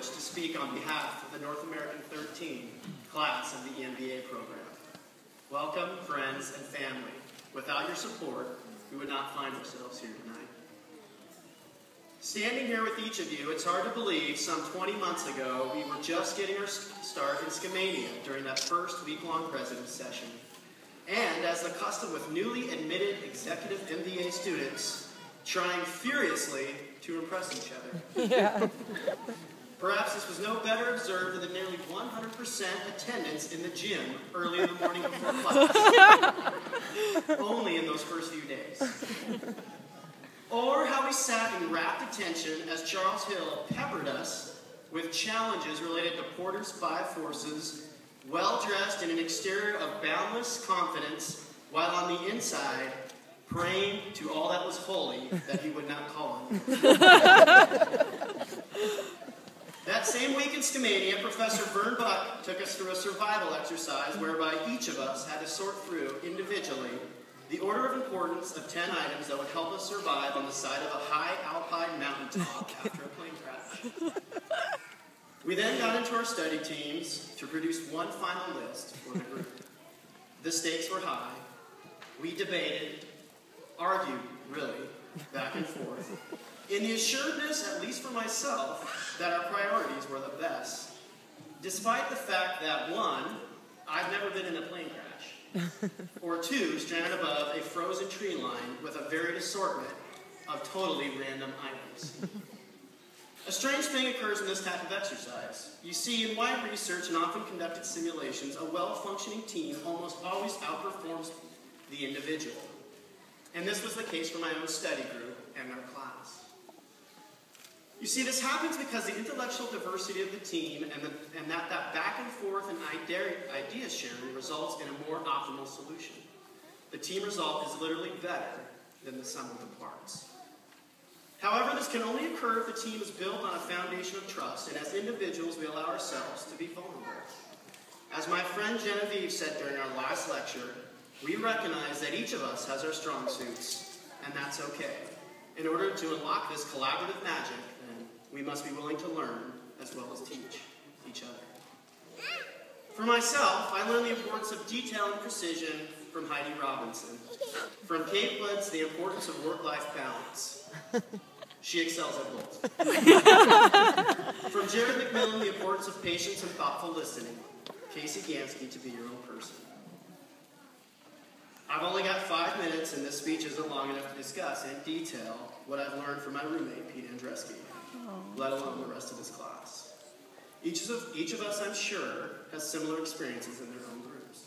privilege to speak on behalf of the North American 13 class of the MBA program. Welcome, friends and family. Without your support, we would not find ourselves here tonight. Standing here with each of you, it's hard to believe some 20 months ago we were just getting our start in Scamania during that first week-long president's session. And as the custom with newly admitted executive MBA students, trying furiously to impress each other. Yeah. Perhaps this was no better observed than the nearly 100% attendance in the gym early in the morning before class. Only in those first few days. Or how we sat in rapt attention as Charles Hill peppered us with challenges related to Porter's 5 forces, well-dressed in an exterior of boundless confidence, while on the inside, praying to all that was holy that he would not call him. That same week in Scamania, Professor Vern Buck took us through a survival exercise whereby each of us had to sort through, individually, the order of importance of 10 items that would help us survive on the side of a high alpine mountaintop after a plane crash. We then got into our study teams to produce one final list for the group. The stakes were high. We debated, argued, really, back and forth, in the assuredness, at least for myself, that our priorities were the best, despite the fact that, 1, I've never been in a plane crash, or 2, stranded above a frozen tree line with a varied assortment of totally random items. A strange thing occurs in this type of exercise. You see, in wide research and often conducted simulations, a well-functioning team almost always outperforms the individual. And this was the case for my own study group and our class. You see, this happens because the intellectual diversity of the team and that back and forth and idea sharing results in a more optimal solution. The team result is literally better than the sum of the parts. However, this can only occur if the team is built on a foundation of trust, and as individuals, we allow ourselves to be vulnerable. As my friend Genevieve said during our last lecture, we recognize that each of us has our strong suits, and that's okay. In order to unlock this collaborative magic, then, we must be willing to learn as well as teach each other. For myself, I learned the importance of detail and precision from Heidi Robinson. From Kate Woods, the importance of work-life balance. She excels at both. From Jared McMillan, the importance of patience and thoughtful listening. Casey Gansky, to be your own person. I've only got 5 minutes, and this speech isn't long enough to discuss in detail what I've learned from my roommate, Pete Andreski, let alone the rest of his class. Each of us, I'm sure, has similar experiences in their own groups.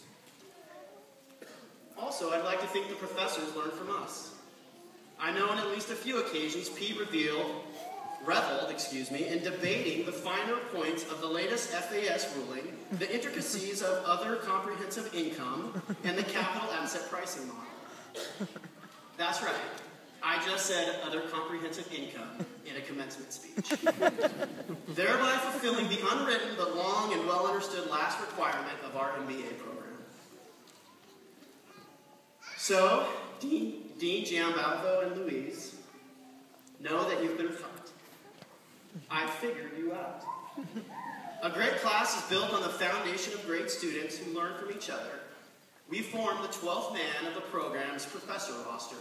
Also, I'd like to think the professors learned from us. I know on at least a few occasions, Pete reveled in debating the finer points of the latest FAS ruling, the intricacies of other comprehensive income, and the capital asset pricing model. That's right. I just said other comprehensive income in a commencement speech. Thereby fulfilling the unwritten but long and well understood last requirement of our MBA program. So, Dean Giambalvo and Louise, know that you've been fucked. I figured you out. A great class is built on the foundation of great students who learn from each other. We form the 12th man of the program's professor roster.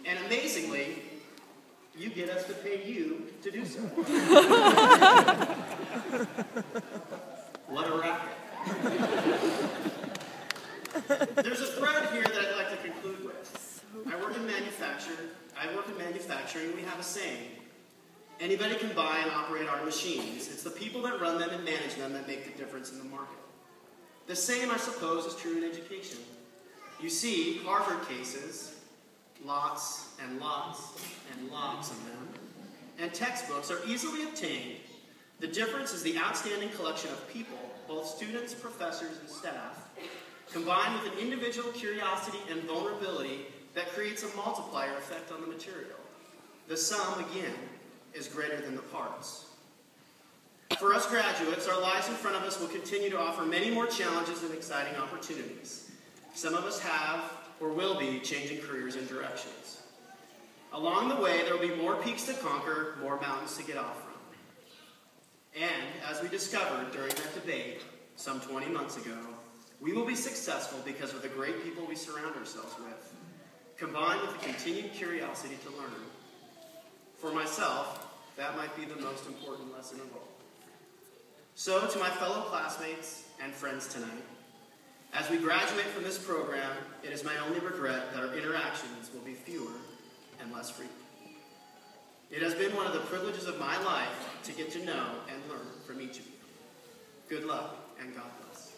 And amazingly, you get us to pay you to do so. What a racket. There's a thread here that I'd like to conclude with. I work in manufacturing, we have a saying. Anybody can buy and operate our machines. It's the people that run them and manage them that make the difference in the market. The same, I suppose, is true in education. You see, Harvard cases, lots and lots and lots of them, and textbooks are easily obtained. The difference is the outstanding collection of people, both students, professors, and staff, combined with an individual curiosity and vulnerability that creates a multiplier effect on the material. The sum, again, is greater than the parts. For us graduates, our lives in front of us will continue to offer many more challenges and exciting opportunities. Some of us have, or will be, changing careers and directions. Along the way, there will be more peaks to conquer, more mountains to get off from. And, as we discovered during that debate some 20 months ago, we will be successful because of the great people we surround ourselves with, combined with a continued curiosity to learn. For myself, that might be the most important lesson of all. So, to my fellow classmates and friends tonight, as we graduate from this program, it is my only regret that our interactions will be fewer and less frequent. It has been one of the privileges of my life to get to know and learn from each of you. Good luck, and God bless.